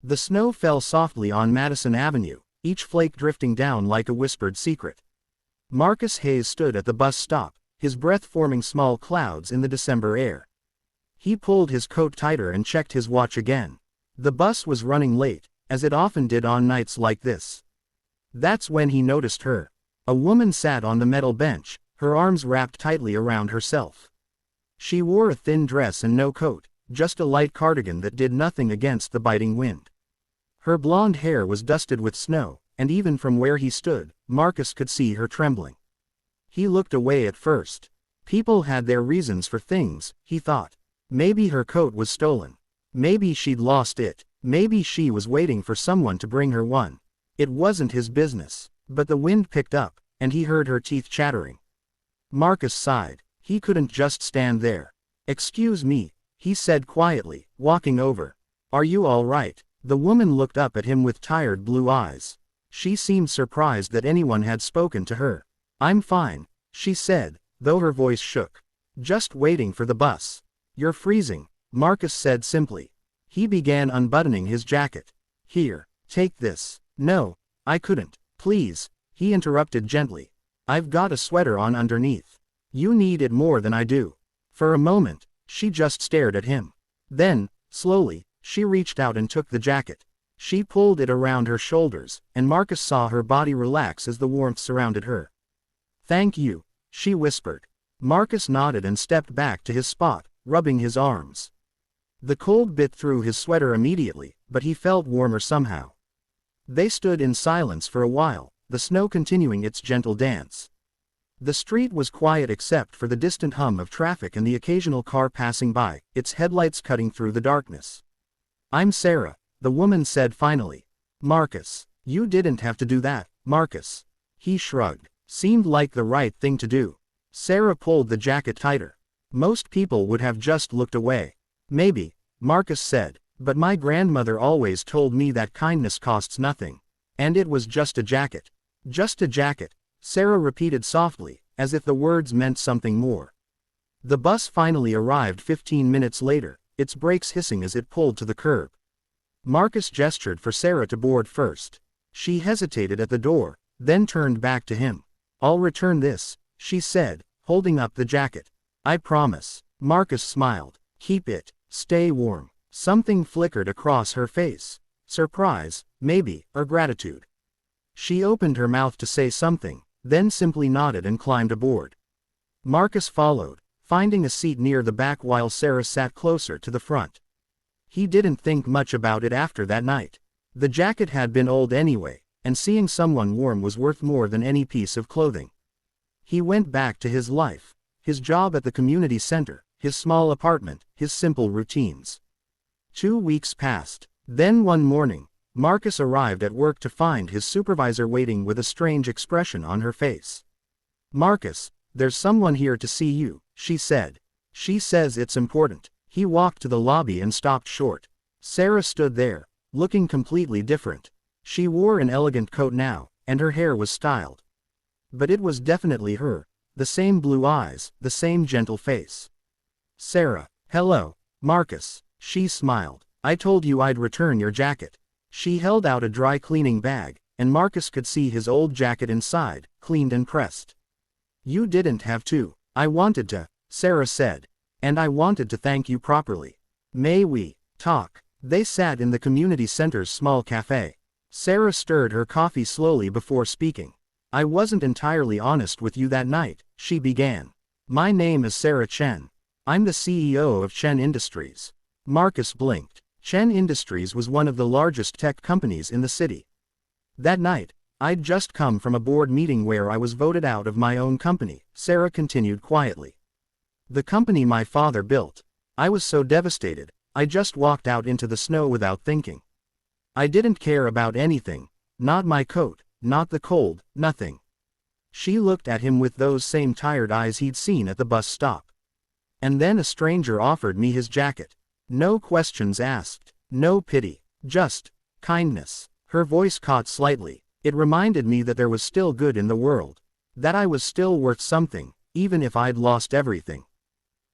The snow fell softly on Madison Avenue, each flake drifting down like a whispered secret. Marcus Hayes stood at the bus stop, his breath forming small clouds in the December air. He pulled his coat tighter and checked his watch again. The bus was running late, as it often did on nights like this. That's when he noticed her. A woman sat on the metal bench, her arms wrapped tightly around herself. She wore a thin dress and no coat, just a light cardigan that did nothing against the biting wind. Her blonde hair was dusted with snow, and even from where he stood, Marcus could see her trembling. He looked away at first. People had their reasons for things, he thought. Maybe her coat was stolen. Maybe she'd lost it. Maybe she was waiting for someone to bring her one. It wasn't his business. But the wind picked up, and he heard her teeth chattering. Marcus sighed. He couldn't just stand there. "Excuse me," he said quietly, walking over. "Are you all right?" The woman looked up at him with tired blue eyes. She seemed surprised that anyone had spoken to her. "I'm fine," she said, though her voice shook. "Just waiting for the bus." "You're freezing," Marcus said simply. He began unbuttoning his jacket. "Here, take this." "No, I couldn't. Please," he interrupted gently. "I've got a sweater on underneath. You need it more than I do." For a moment, she just stared at him. Then, slowly, she reached out and took the jacket. She pulled it around her shoulders, and Marcus saw her body relax as the warmth surrounded her. "Thank you," she whispered. Marcus nodded and stepped back to his spot, rubbing his arms. The cold bit through his sweater immediately, but he felt warmer somehow. They stood in silence for a while, the snow continuing its gentle dance. The street was quiet except for the distant hum of traffic and the occasional car passing by, its headlights cutting through the darkness. "I'm Sarah," the woman said finally. "Marcus, you didn't have to do that, Marcus." He shrugged. Seemed like the right thing to do. Sarah pulled the jacket tighter. "Most people would have just looked away." "Maybe," Marcus said, "but my grandmother always told me that kindness costs nothing. And it was just a jacket." "Just a jacket," Sarah repeated softly, as if the words meant something more. The bus finally arrived 15 minutes later, its brakes hissing as it pulled to the curb. Marcus gestured for Sarah to board first. She hesitated at the door, then turned back to him. "I'll return this," she said, holding up the jacket. "I promise." Marcus smiled. "Keep it. Stay warm." Something flickered across her face. Surprise, maybe, or gratitude. She opened her mouth to say something, then simply nodded and climbed aboard. Marcus followed, finding a seat near the back while Sarah sat closer to the front. He didn't think much about it after that night. The jacket had been old anyway, and seeing someone warm was worth more than any piece of clothing. He went back to his life, his job at the community center, his small apartment, his simple routines. 2 weeks passed. Then one morning, Marcus arrived at work to find his supervisor waiting with a strange expression on her face. "Marcus, there's someone here to see you," she said. "She says it's important." He walked to the lobby and stopped short. Sarah stood there, looking completely different. She wore an elegant coat now, and her hair was styled. But it was definitely her, the same blue eyes, the same gentle face. "Sarah." "Hello, Marcus," she smiled. "I told you I'd return your jacket." She held out a dry cleaning bag, and Marcus could see his old jacket inside, cleaned and pressed. "You didn't have to." "I wanted to," Sarah said. "And I wanted to thank you properly." "May we talk?" They sat in the community center's small cafe. Sarah stirred her coffee slowly before speaking. "I wasn't entirely honest with you that night," she began. "My name is Sarah Chen. I'm the CEO of Chen Industries." Marcus blinked. Chen Industries was one of the largest tech companies in the city. "That night, I'd just come from a board meeting where I was voted out of my own company," Sarah continued quietly. "The company my father built. I was so devastated, I just walked out into the snow without thinking. I didn't care about anything, not my coat, not the cold, nothing." She looked at him with those same tired eyes he'd seen at the bus stop. "And then a stranger offered me his jacket. No questions asked, no pity, just kindness." Her voice caught slightly. "It reminded me that there was still good in the world. That I was still worth something, even if I'd lost everything."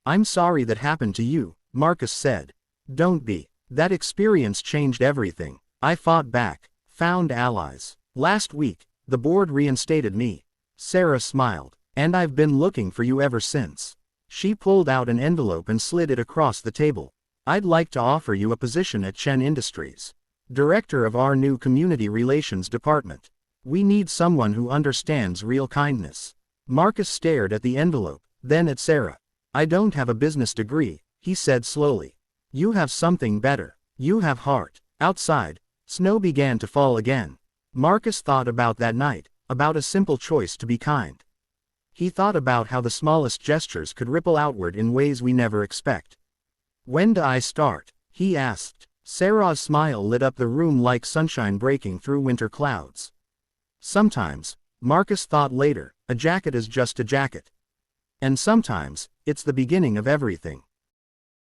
"I'm sorry that happened to you," Marcus said. "Don't be." That experience changed everything. I fought back, found allies. Last week, the board reinstated me. Sarah smiled. And I've been looking for you ever since. She pulled out an envelope and slid it across the table. I'd like to offer you a position at Chen Industries, director of our new community relations department. We need someone who understands real kindness. Marcus stared at the envelope, then at Sarah. I don't have a business degree, he said slowly. You have something better. You have heart. Outside, snow began to fall again. Marcus thought about that night, about a simple choice to be kind. He thought about how the smallest gestures could ripple outward in ways we never expect. When do I start? He asked. Sarah's smile lit up the room like sunshine breaking through winter clouds. Sometimes, Marcus thought later, a jacket is just a jacket. And sometimes, it's the beginning of everything.